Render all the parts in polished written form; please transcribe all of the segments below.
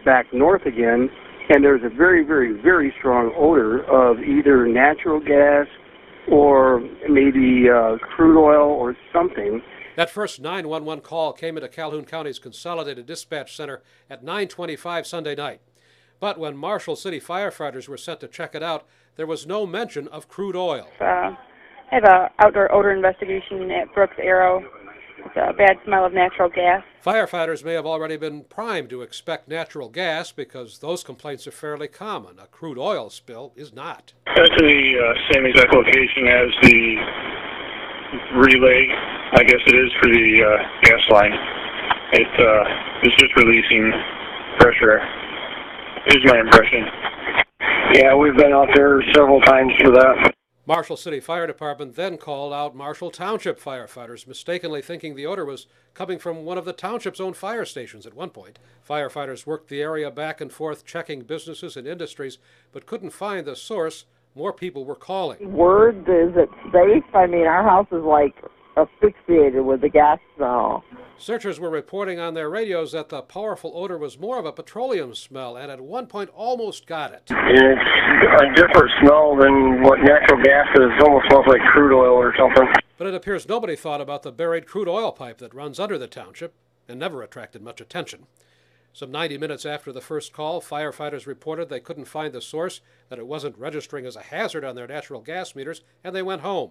back north again, and there's a very, very, very strong odor of either natural gas or maybe crude oil or something. That first 911 call came into Calhoun County's Consolidated Dispatch Center at 9:25 Sunday night. But when Marshall City firefighters were sent to check it out, there was no mention of crude oil. I have an outdoor odor investigation at Brooks Arrow. It's a bad smell of natural gas. Firefighters may have already been primed to expect natural gas because those complaints are fairly common. A crude oil spill is not. That's the same exact location as the relay, I guess it is, for the gas line. It's just releasing pressure, is my impression. Yeah, we've been out there several times for that. Marshall City Fire Department then called out Marshall Township firefighters, mistakenly thinking the odor was coming from one of the township's own fire stations at one point. Firefighters worked the area back and forth, checking businesses and industries, but couldn't find the source. More people were calling. Word, is it safe? I mean, our house is like asphyxiated with the gas smell. Searchers were reporting on their radios that the powerful odor was more of a petroleum smell, and at one point almost got it. It's a different smell than what natural gas is. It almost smells like crude oil or something. But it appears nobody thought about the buried crude oil pipe that runs under the township and never attracted much attention. Some 90 minutes after the first call, firefighters reported they couldn't find the source, that it wasn't registering as a hazard on their natural gas meters, and they went home.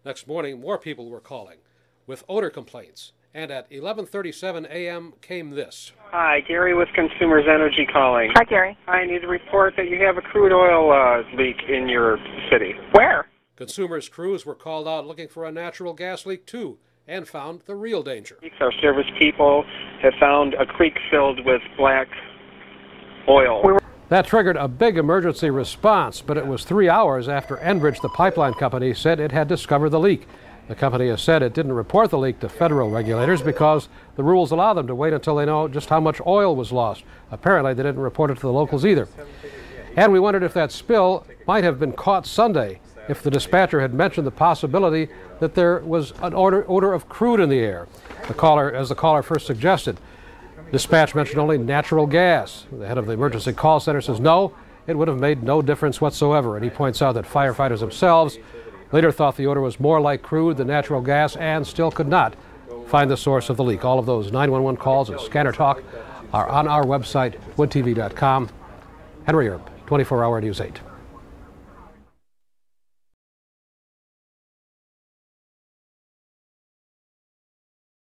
Next morning, more people were calling with odor complaints. And at 11:37 a.m. came this. Hi, Gary with Consumers Energy calling. Hi, Gary. I need to report that you have a crude oil leak in your city. Where? Consumers crews were called out looking for a natural gas leak, too, and found the real danger. Our service people have found a creek filled with black oil. That triggered a big emergency response, but it was 3 hours after Enbridge, the pipeline company, said it had discovered the leak. The company has said it didn't report the leak to federal regulators because the rules allow them to wait until they know just how much oil was lost. Apparently, they didn't report it to the locals either. And we wondered if that spill might have been caught Sunday, if the dispatcher had mentioned the possibility that there was an odor of crude in the air. The caller first suggested. Dispatch mentioned only natural gas. The head of the emergency call center says no, it would have made no difference whatsoever. And he points out that firefighters themselves later thought the odor was more like crude than natural gas and still could not find the source of the leak. All of those 911 calls and scanner talk are on our website, woodtv.com. Henry Erb, 24 Hour News 8.